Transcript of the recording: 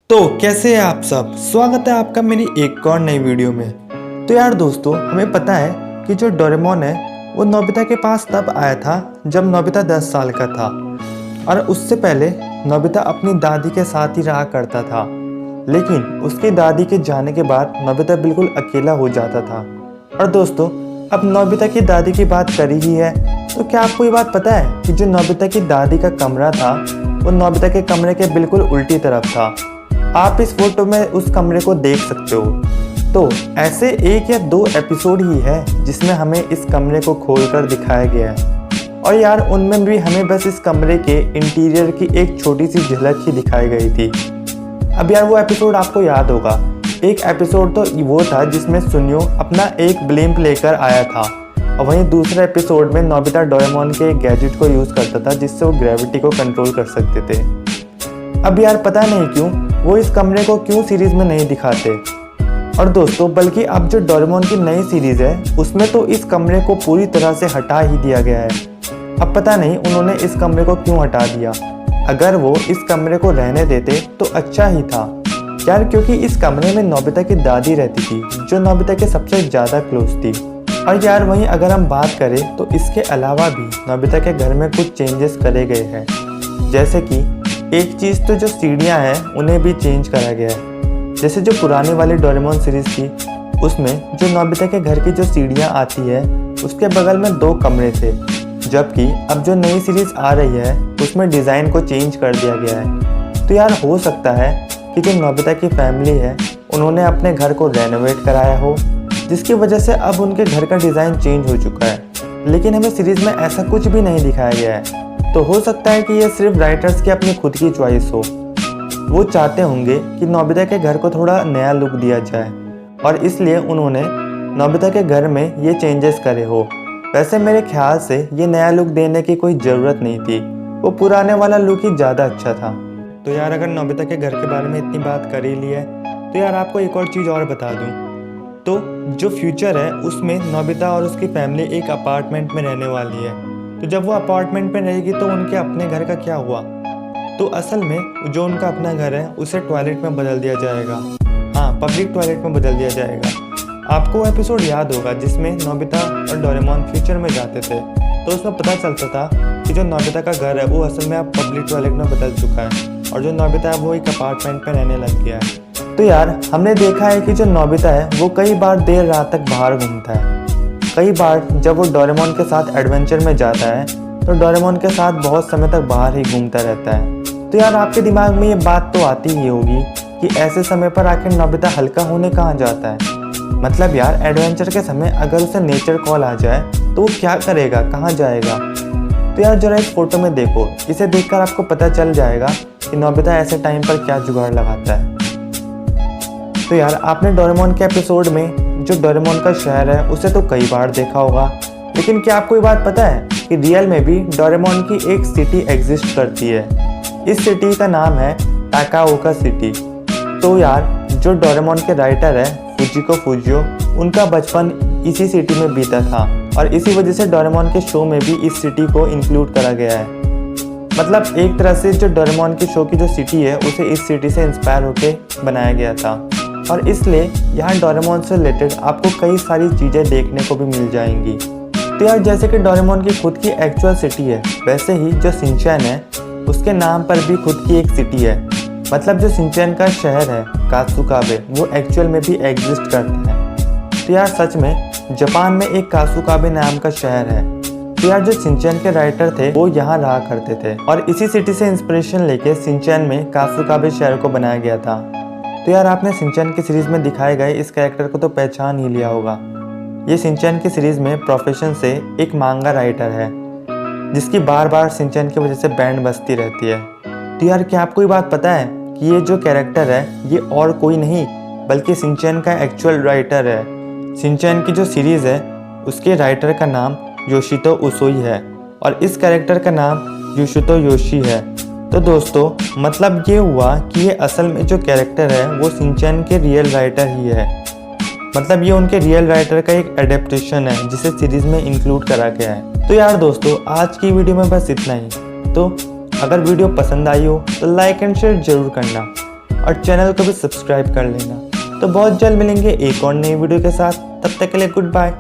तो कैसे हैं आप सब। स्वागत है आपका मेरी एक और नई वीडियो में। तो यार दोस्तों, हमें पता है कि जो डोरेमोन है वो नोबिता के पास तब आया था जब नोबिता 10 साल का था, और उससे पहले नोबिता अपनी दादी के साथ ही रहा करता था। लेकिन उसकी दादी के जाने के बाद नोबिता बिल्कुल अकेला हो जाता था। और दोस्तों, अब नोबिता की दादी की बात करी ही है, तो क्या आपको ये बात पता है कि जो नोबिता की दादी का कमरा था वो नोबिता के कमरे के बिल्कुल उल्टी तरफ था। आप इस फोटो में उस कमरे को देख सकते हो। तो ऐसे 1 या 2 एपिसोड ही है जिसमें हमें इस कमरे को खोलकर दिखाया गया है, और यार उनमें भी हमें बस इस कमरे के इंटीरियर की एक छोटी सी झलक ही दिखाई गई थी। अब यार वो एपिसोड आपको याद होगा। एक एपिसोड तो वो था जिसमें सुनियो अपना एक ब्लिम्प लेकर आया था, और वहीं दूसरे एपिसोड में नोबिता डोरेमोन के एक गैजेट को यूज़ करता था जिससे वो ग्रेविटी को कंट्रोल कर सकते थे। अब यार पता नहीं क्यों वो इस कमरे को क्यों सीरीज में नहीं दिखाते। और दोस्तों, बल्कि अब जो डोरेमोन की नई सीरीज है उसमें तो इस कमरे को पूरी तरह से हटा ही दिया गया है। अब पता नहीं उन्होंने इस कमरे को क्यों हटा दिया। अगर वो इस कमरे को रहने देते तो अच्छा ही था यार, क्योंकि इस कमरे में नोबिता की दादी रहती थी जो नोबिता के सबसे ज़्यादा क्लोज थी। और यार वहीं अगर हम बात करें तो इसके अलावा भी नोबिता के घर में कुछ चेंजेस करे गए हैं। जैसे कि एक चीज़ तो जो सीढ़ियाँ हैं उन्हें भी चेंज करा गया है। जैसे जो पुरानी वाली डोरेमोन सीरीज़ थी उसमें जो नोबिता के घर की जो सीढ़ियाँ आती है उसके बगल में 2 कमरे थे, जबकि अब जो नई सीरीज़ आ रही है उसमें डिज़ाइन को चेंज कर दिया गया है। तो यार हो सकता है कि जो नोबिता की फैमिली है उन्होंने अपने घर को रेनोवेट कराया हो, जिसकी वजह से अब उनके घर का डिज़ाइन चेंज हो चुका है। लेकिन हमें सीरीज़ में ऐसा कुछ भी नहीं दिखाया गया है। तो हो सकता है कि ये सिर्फ राइटर्स की अपनी खुद की चॉइस हो। वो चाहते होंगे कि नोबिता के घर को थोड़ा नया लुक दिया जाए, और इसलिए उन्होंने नोबिता के घर में ये चेंजेस करे हो। वैसे मेरे ख्याल से ये नया लुक देने की कोई ज़रूरत नहीं थी, वो पुराने वाला लुक ही ज़्यादा अच्छा था। तो यार अगर नोबिता के घर के बारे में इतनी बात कर ही ली है तो यार आपको एक और चीज़ और बता दूँ। तो जो फ्यूचर है उसमें नोबिता और उसकी फैमिली एक अपार्टमेंट में रहने वाली है। तो जब वो अपार्टमेंट में रहेगी तो उनके अपने घर का क्या हुआ। तो असल में जो उनका अपना घर है उसे टॉयलेट में बदल दिया जाएगा। हाँ, पब्लिक टॉयलेट में बदल दिया जाएगा। आपको एपिसोड याद होगा जिसमें नोबिता और डोरेमोन फ्यूचर में जाते थे, तो उसमें पता चलता था कि जो नोबिता का घर है वो असल में अब पब्लिक टॉयलेट में बदल चुका है, और जो नोबिता है वो एक अपार्टमेंट में रहने लग गया है। तो यार हमने देखा है कि जो नोबिता है वो कई बार देर रात तक बाहर घूमता है। कई बार जब वो डोरेमोन के साथ एडवेंचर में जाता है तो डोरेमोन के साथ बहुत समय तक बाहर ही घूमता रहता है। तो यार आपके दिमाग में ये बात तो आती ही होगी कि ऐसे समय पर आखिर नोबिता हल्का होने कहाँ जाता है। मतलब यार एडवेंचर के समय अगर उसे नेचर कॉल आ जाए तो वो क्या करेगा, कहाँ जाएगा। तो यार जरा इस फोटो में देखो, इसे देखकर आपको पता चल जाएगा कि नोबिता ऐसे टाइम पर क्या जुगाड़ लगाता है। तो यार आपने डोरेमोन के एपिसोड में जो डोरेमोन का शहर है उसे तो कई बार देखा होगा, लेकिन क्या आपको ये बात पता है कि रियल में भी डोरेमोन की एक सिटी एग्जिस्ट करती है। इस सिटी का नाम है टाकाओका सिटी। तो यार जो डोरेमोन के राइटर है फुजिको फुजियो, उनका बचपन इसी सिटी में बीता था, और इसी वजह से डोरेमोन के शो में भी इस सिटी को इंक्लूड करा गया है। मतलब एक तरह से जो डोरेमोन की शो की जो सिटी है उसे इस सिटी से इंस्पायर होकर बनाया गया था, और इसलिए यहाँ डोरेमोन से रिलेटेड आपको कई सारी चीज़ें देखने को भी मिल जाएंगी। तो यार जैसे कि डोरेमोन की खुद की एक्चुअल सिटी है, वैसे ही जो शिनचैन है उसके नाम पर भी खुद की एक सिटी है। मतलब जो शिनचैन का शहर है कासुकाबे, वो एक्चुअल में भी एग्जिस्ट करता है। तो यार सच में जापान में एक कासुकाबे नाम का शहर है। तो यार जो शिनचैन के राइटर थे वो यहाँ रहा करते थे, और इसी सिटी से इंस्पिरेशन लेके शिनचैन में कासुकाबे शहर को बनाया गया था। तो यार आपने शिनचैन की सीरीज़ में दिखाए गए इस कैरेक्टर को तो पहचान ही लिया होगा। ये शिनचैन की सीरीज़ में प्रोफेशन से एक मांगा राइटर है, जिसकी बार बार शिनचैन की वजह से बैंड बजती रहती है। तो यार क्या आपको ये बात पता है कि ये जो कैरेक्टर है ये और कोई नहीं बल्कि शिनचैन का एक्चुअल राइटर है। शिनचैन की जो सीरीज़ है उसके राइटर का नाम योशितो उसोई है, और इस कैरेक्टर का नाम युशितो योशी है। तो दोस्तों मतलब ये हुआ कि ये असल में जो कैरेक्टर है वो शिनचैन के रियल राइटर ही है। मतलब ये उनके रियल राइटर का एक एडेप्टेशन है जिसे सीरीज में इंक्लूड करा गया है। तो यार दोस्तों आज की वीडियो में बस इतना ही। तो अगर वीडियो पसंद आई हो तो लाइक एंड शेयर जरूर करना। और चैनल को भी सब्सक्राइब कर लेना। तो बहुत जल्द मिलेंगे एक और नई वीडियो के साथ, तब तक के लिए गुड बाय।